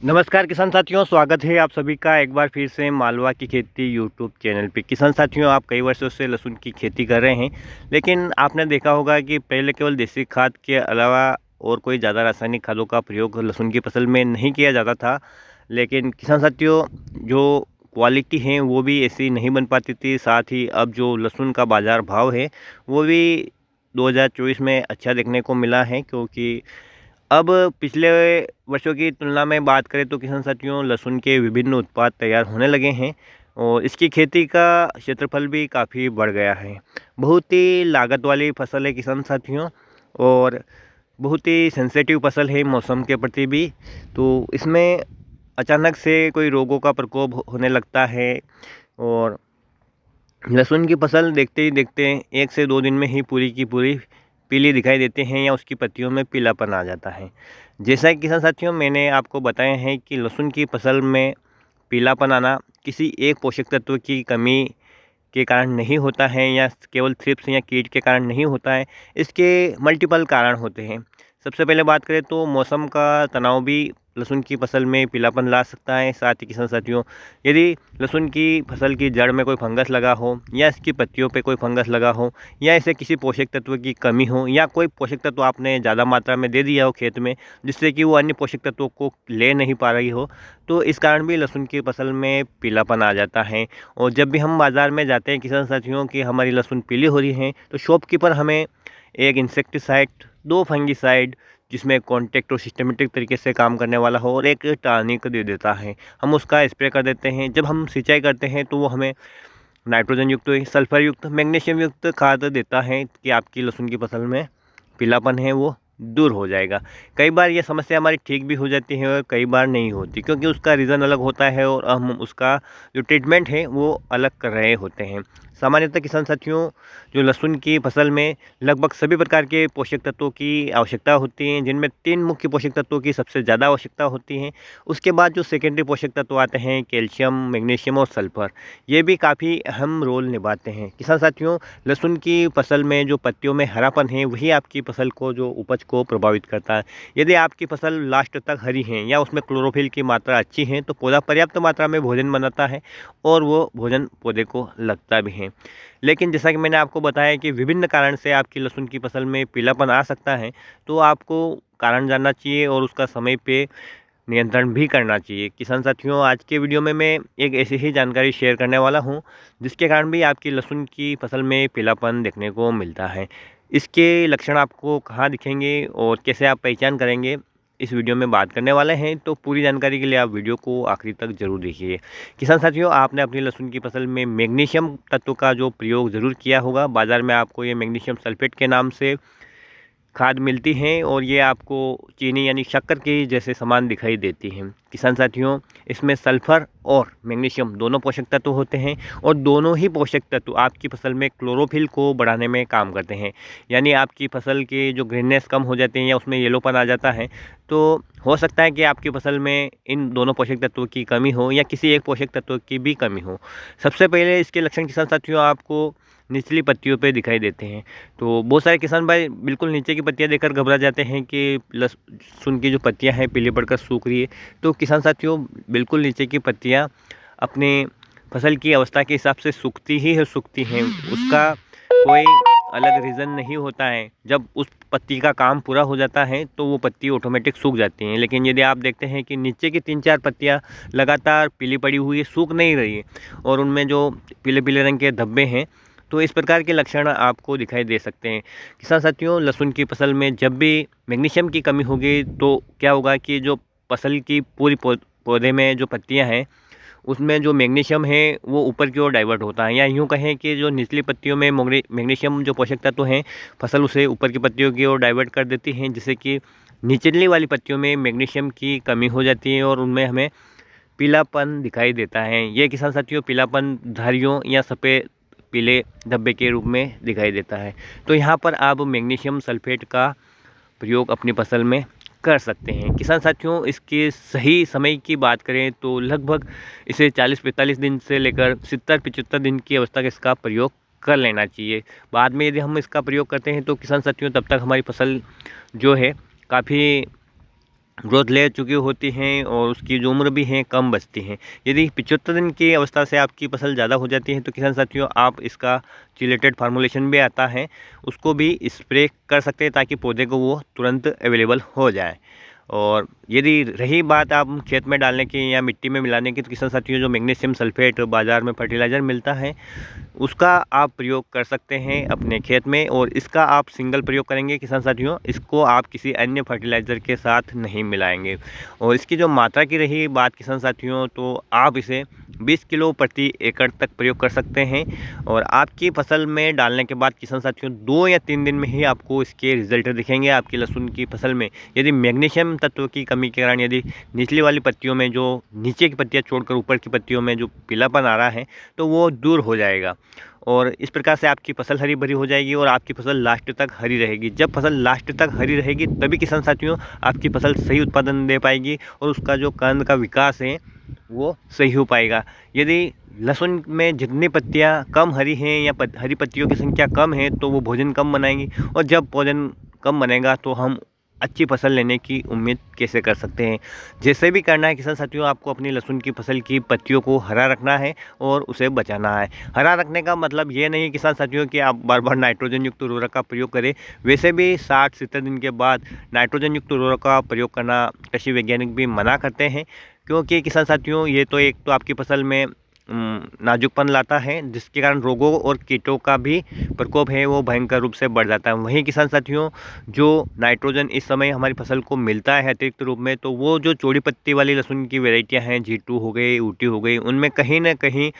नमस्कार किसान साथियों, स्वागत है आप सभी का एक बार फिर से मालवा की खेती यूट्यूब चैनल पे। किसान साथियों, आप कई वर्षों से लहसुन की खेती कर रहे हैं, लेकिन आपने देखा होगा कि पहले केवल देसी खाद के अलावा और कोई ज़्यादा रासायनिक खादों का प्रयोग लहसुन की फसल में नहीं किया जाता था। लेकिन किसान साथियों, जो क्वालिटी है वो भी ऐसी नहीं बन पाती थी। साथ ही अब जो लहसुन का बाज़ार भाव है वो भी 2024 में अच्छा देखने को मिला है, क्योंकि अब पिछले वर्षों की तुलना में बात करें तो किसान साथियों, लहसुन के विभिन्न उत्पाद तैयार होने लगे हैं और इसकी खेती का क्षेत्रफल भी काफ़ी बढ़ गया है। बहुत ही लागत वाली फसल है किसान साथियों, और बहुत ही सेंसिटिव फसल है मौसम के प्रति भी। तो इसमें अचानक से कोई रोगों का प्रकोप होने लगता है और लहसुन की फसल देखते ही देखते 1 से 2 दिन में ही पूरी की पूरी पीली दिखाई देती हैं या उसकी पत्तियों में पीलापन आ जाता है। जैसा कि किसान साथियों, मैंने आपको बताया है कि लहसुन की फसल में पीलापन आना किसी एक पोषक तत्व की कमी के कारण नहीं होता है या केवल थ्रिप्स या कीट के कारण नहीं होता है। इसके मल्टीपल कारण होते हैं। सबसे पहले बात करें तो मौसम का तनाव भी लहसुन की फसल में पीलापन ला सकता है। साथ ही किसान साथियों, यदि लहसुन की फसल की जड़ में कोई फंगस लगा हो या इसकी पत्तियों पे कोई फंगस लगा हो या इसे किसी पोषक तत्व की कमी हो या कोई पोषक तत्व आपने ज़्यादा मात्रा में दे दिया हो खेत में, जिससे कि वो अन्य पोषक तत्वों को ले नहीं पा रही हो, तो इस कारण भी लहसुन की फसल में पीलापन आ जाता है। और जब भी हम बाज़ार में जाते हैं किसान साथियों कि हमारी लहसुन पीली हो रही है, तो शॉपकीपर हमें एक इंसेक्टिसाइड, 2 फंगिसाइड जिसमें कॉन्टैक्ट और सिस्टमेटिक तरीके से काम करने वाला हो, और एक टॉनिक दे देता है। हम उसका स्प्रे कर देते हैं। जब हम सिंचाई करते हैं तो वो हमें नाइट्रोजन युक्त, सल्फर युक्त, मैग्नीशियम युक्त खाद देता है कि आपकी लहसुन की फसल में पीलापन है वो दूर हो जाएगा। कई बार ये समस्या हमारी ठीक भी हो जाती है और कई बार नहीं होती, क्योंकि उसका रीज़न अलग होता है और हम उसका जो ट्रीटमेंट है वो अलग कर रहे होते हैं। सामान्यतः किसान साथियों, जो लहसुन की फसल में लगभग सभी प्रकार के पोषक तत्वों की आवश्यकता होती है, जिनमें 3 मुख्य पोषक तत्वों की सबसे ज़्यादा आवश्यकता होती है। उसके बाद जो सेकेंडरी पोषक तत्व आते हैं, कैल्शियम, मैग्नीशियम और सल्फर, ये भी काफ़ी अहम रोल निभाते हैं। किसान साथियों, लहसुन की फसल में जो पत्तियों में हरापन है वही आपकी फसल को, जो उपज को प्रभावित करता है। यदि आपकी फसल लास्ट तक हरी है या उसमें क्लोरोफिल की मात्रा अच्छी है तो पौधा पर्याप्त मात्रा में भोजन बनाता है और वो भोजन पौधे को लगता भी है। लेकिन जैसा कि मैंने आपको बताया कि विभिन्न कारण से आपकी लहसुन की फसल में पीलापन आ सकता है, तो आपको कारण जानना चाहिए और उसका समय पे नियंत्रण भी करना चाहिए। किसान साथियों, आज के वीडियो में मैं एक ऐसी ही जानकारी शेयर करने वाला हूं जिसके कारण भी आपकी लहसुन की फसल में पीलापन देखने को मिलता है। इसके लक्षण आपको कहाँ दिखेंगे और कैसे आप पहचान करेंगे, इस वीडियो में बात करने वाले हैं। तो पूरी जानकारी के लिए आप वीडियो को आखिरी तक जरूर देखिए। किसान साथियों, आपने अपनी लहसुन की फसल में मैग्नीशियम तत्व का जो प्रयोग ज़रूर किया होगा। बाज़ार में आपको ये मैग्नीशियम सल्फेट के नाम से खाद मिलती हैं और ये आपको चीनी यानी शक्कर के जैसे सामान दिखाई देती हैं। किसान साथियों, इसमें सल्फर और मैग्नीशियम दोनों पोषक तत्व होते हैं और दोनों ही पोषक तत्व आपकी फसल में क्लोरोफिल को बढ़ाने में काम करते हैं। यानी आपकी फसल के जो ग्रीननेस कम हो जाते हैं या उसमें येलोपन आ जाता है, तो हो सकता है कि आपकी फसल में इन दोनों पोषक तत्वों की कमी हो या किसी एक पोषक तत्व की भी कमी हो। सबसे पहले इसके लक्षण किसान साथियों आपको निचली पत्तियों पे दिखाई देते हैं। तो बहुत सारे किसान भाई बिल्कुल नीचे की पत्तियां देखकर घबरा जाते हैं कि लहसुन की जो पत्तियां हैं पीली पड़कर सूख रही है। तो किसान साथियों, बिल्कुल नीचे की पत्तियां अपने फसल की अवस्था के हिसाब से सूखती ही है, सूखती हैं। उसका कोई अलग रीज़न नहीं होता है। जब उस पत्ती का काम पूरा हो जाता है तो वो पत्ती ऑटोमेटिक सूख जाती हैं। लेकिन यदि आप देखते हैं कि नीचे की 3-4 पत्तियां लगातार पीली पड़ी हुई है, सूख नहीं रही है और उनमें जो पीले पीले रंग के धब्बे हैं, तो इस प्रकार के लक्षण आपको दिखाई दे सकते हैं। किसान साथियों, लहसुन की फसल में जब भी मैग्नीशियम की कमी होगी तो क्या होगा कि जो फसल की पूरी पौधे में जो पत्तियां हैं उसमें जो मैग्नीशियम है वो ऊपर की ओर डाइवर्ट होता है, या यूँ कहें कि जो निचली पत्तियों में मैग्नीशियम जो पोषक तत्व हैं फसल उसे ऊपर की पत्तियों की ओर डाइवर्ट कर देती हैं, जिससे कि निचली वाली पत्तियों में मैग्नीशियम की कमी हो जाती है और उनमें हमें पीलापन दिखाई देता है। ये किसान साथियों पीलापन धारियों या सफ़ेद पीले धब्बे के रूप में दिखाई देता है। तो यहाँ पर आप मैग्नीशियम सल्फेट का प्रयोग अपनी फसल में कर सकते हैं। किसान साथियों, इसके सही समय की बात करें तो लगभग इसे 40-45 दिन से लेकर 70-75 दिन की अवस्था का इसका प्रयोग कर लेना चाहिए। बाद में यदि हम इसका प्रयोग करते हैं तो किसान साथियों तब तक हमारी फसल जो है काफ़ी ग्रोथ ले चुकी होती हैं और उसकी जो उम्र भी है कम बचती हैं। यदि 75 दिन की अवस्था से आपकी फसल ज़्यादा हो जाती है तो किसान साथियों आप इसका चिलेटेड फार्मूलेशन भी आता है, उसको भी स्प्रे कर सकते हैं ताकि पौधे को वो तुरंत अवेलेबल हो जाए। और यदि रही बात आप खेत में डालने की या मिट्टी में मिलाने की, तो किसान साथियों जो मैग्नीशियम सल्फेट बाज़ार में फर्टिलाइज़र मिलता है उसका आप प्रयोग कर सकते हैं अपने खेत में, और इसका आप सिंगल प्रयोग करेंगे किसान साथियों, इसको आप किसी अन्य फर्टिलाइज़र के साथ नहीं मिलाएंगे। और इसकी जो मात्रा की रही बात किसान साथियों, तो आप इसे 20 किलो प्रति एकड़ तक प्रयोग कर सकते हैं। और आपकी फसल में डालने के बाद किसान साथियों 2 या 3 दिन में ही आपको इसके रिजल्ट दिखेंगे आपकी लहसुन की फसल में। यदि मैग्नीशियम तत्व की कमी के कारण यदि निचली वाली पत्तियों में, जो नीचे की पत्तियां छोड़कर ऊपर की पत्तियों में जो पीलापन आ रहा है, तो वो दूर हो जाएगा और इस प्रकार से आपकी फसल हरी भरी हो जाएगी और आपकी फसल लास्ट तक हरी रहेगी। जब फसल लास्ट तक हरी रहेगी तभी किसान साथियों आपकी फसल सही उत्पादन दे पाएगी और उसका जो कंद का विकास है वो सही हो पाएगा। यदि लहसुन में जितनी पत्तियां कम हरी हैं या हरी पत्तियों की संख्या कम है तो वो भोजन कम बनाएंगी, और जब भोजन कम बनेगा तो हम अच्छी फसल लेने की उम्मीद कैसे कर सकते हैं। जैसे भी करना है किसान साथियों, आपको अपनी लहसुन की फसल की पत्तियों को हरा रखना है और उसे बचाना है। हरा रखने का मतलब ये नहीं किसान साथियों कि आप बार बार नाइट्रोजन युक्त उर्वरक का प्रयोग करें। वैसे भी 60-70 दिन के बाद नाइट्रोजन युक्त उर्वरक का प्रयोग करना कृषि वैज्ञानिक भी मना करते हैं, क्योंकि किसान साथियों ये तो एक तो आपकी फसल में नाजुकपन लाता है, जिसके कारण रोगों और कीटों का भी प्रकोप है वो भयंकर रूप से बढ़ जाता है। वहीं किसान साथियों जो नाइट्रोजन इस समय हमारी फसल को मिलता है अतिरिक्त रूप में, तो वो जो चौड़ी पत्ती वाली लहसुन की वेराइटियां हैं, G2 हो गई, ऊटी हो गई, उनमें कहीं ना कहीं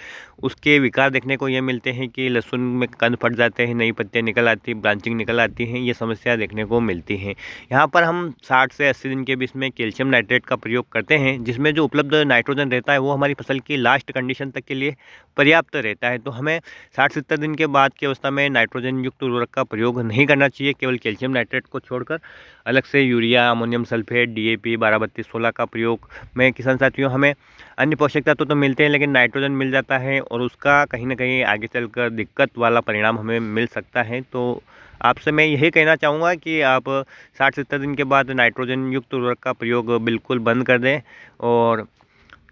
उसके विकार देखने को ये मिलते हैं कि लहसुन में कंद फट जाते हैं, नई पत्तियाँ निकल आती, ब्रांचिंग निकल आती हैं, ये समस्या देखने को मिलती हैं। यहाँ पर हम 60 से 80 दिन के बीच में कैल्शियम नाइट्रेट का प्रयोग करते हैं, जिसमें जो उपलब्ध नाइट्रोजन रहता है वो हमारी फसल की लास्ट कंडीशन तक के लिए पर्याप्त रहता है। तो हमें 60-70 दिन के बाद की अवस्था में नाइट्रोजन युक्त उर्वरक का प्रयोग नहीं करना चाहिए, केवल कैल्शियम नाइट्रेट को छोड़कर अलग से यूरिया, अमोनियम सल्फेट, DAP 12-32-16 का प्रयोग में किसान साथियों हमें अन्य पोषक तत्व तो मिलते हैं लेकिन नाइट्रोजन मिल जाता है और उसका कहीं ना कहीं आगे चलकर दिक्कत वाला परिणाम हमें मिल सकता है। तो आपसे मैं यही कहना चाहूँगा कि आप 60-70 दिन के बाद नाइट्रोजन युक्त उर्वरक का प्रयोग बिल्कुल बंद कर दें, और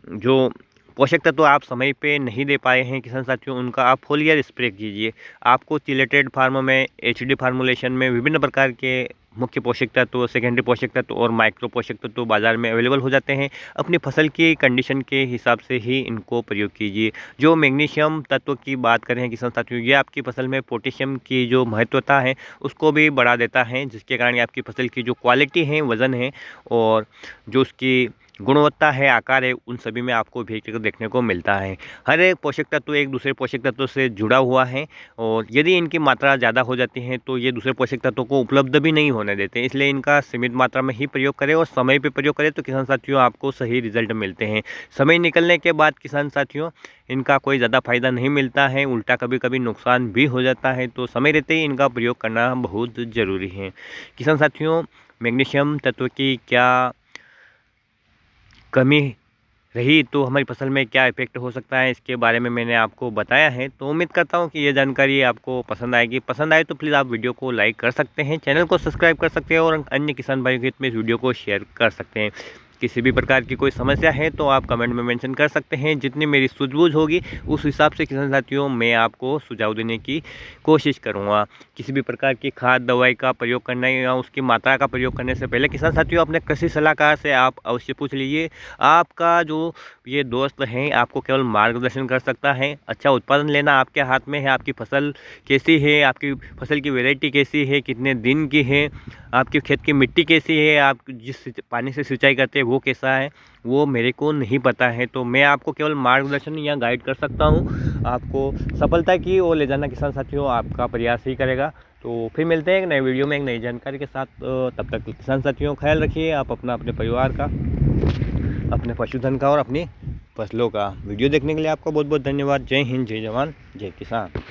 जो पोषक तत्व आप समय पे नहीं दे पाए हैं किसान साथियों उनका आप फोलियर स्प्रे कीजिए। आपको चिलेटेड फार्म में HD फार्मूलेशन में विभिन्न प्रकार के मुख्य पोषक तत्व, सेकेंडरी पोषक तत्व और माइक्रो पोषक तत्व बाज़ार में अवेलेबल हो जाते हैं। अपनी फसल की कंडीशन के हिसाब से ही इनको प्रयोग कीजिए। जो मैग्नीशियम तत्व की बात करें किसान साथियों, ये आपकी फसल में पोटेशियम की जो महत्वता है उसको भी बढ़ा देता है, जिसके कारण आपकी फसल की जो क्वालिटी है, वज़न है और जो उसकी गुणवत्ता है, आकार है, उन सभी में आपको भेद देखने को मिलता है। हर एक पोषक तत्व एक दूसरे पोषक तत्व से जुड़ा हुआ है और यदि इनकी मात्रा ज़्यादा हो जाती है तो ये दूसरे पोषक तत्वों को उपलब्ध भी नहीं होने देते, इसलिए इनका सीमित मात्रा में ही प्रयोग करें और समय पे प्रयोग करें तो किसान साथियों आपको सही रिजल्ट मिलते हैं। समय निकलने के बाद किसान साथियों इनका कोई ज़्यादा फायदा नहीं मिलता है, उल्टा कभी कभी नुकसान भी हो जाता है, तो समय रहते ही इनका प्रयोग करना बहुत ज़रूरी है। किसान साथियों मैग्नीशियम तत्व की क्या कमी रही तो हमारी फसल में क्या इफेक्ट हो सकता है, इसके बारे में मैंने आपको बताया है। तो उम्मीद करता हूँ कि ये जानकारी आपको पसंद आएगी। पसंद आए तो प्लीज़ आप वीडियो को लाइक कर सकते हैं, चैनल को सब्सक्राइब कर सकते हैं और अन्य किसान भाइयों के हित में इस वीडियो को शेयर कर सकते हैं। किसी भी प्रकार की कोई समस्या है तो आप कमेंट में मेंशन कर सकते हैं, जितनी मेरी सूझबूझ होगी उस हिसाब से किसान साथियों मैं आपको सुझाव देने की कोशिश करूंगा। किसी भी प्रकार की खाद दवाई का प्रयोग करने या उसकी मात्रा का प्रयोग करने से पहले किसान साथियों अपने कृषि सलाहकार से आप अवश्य पूछ लीजिए। आपका जो ये दोस्त है आपको केवल मार्गदर्शन कर सकता है। अच्छा उत्पादन लेना आपके हाथ में है, आपकी फसल कैसी है, आपकी फसल की वैरायटी कैसी है, कितने दिन की है, आपके खेत की मिट्टी कैसी है, आप जिस पानी से सिंचाई करते हैं वो कैसा है, वो मेरे को नहीं पता है। तो मैं आपको केवल मार्गदर्शन या गाइड कर सकता हूँ। आपको सफलता की ओर ले जाना किसान साथियों आपका प्रयास ही करेगा। तो फिर मिलते हैं एक नए वीडियो में एक नई जानकारी के साथ। तब तक किसान साथियों ख्याल रखिए आप अपना, अपने परिवार का, अपने पशुधन का और अपनी फसलों का। वीडियो देखने के लिए आपका बहुत बहुत धन्यवाद। जय हिंद, जय जवान, जय किसान।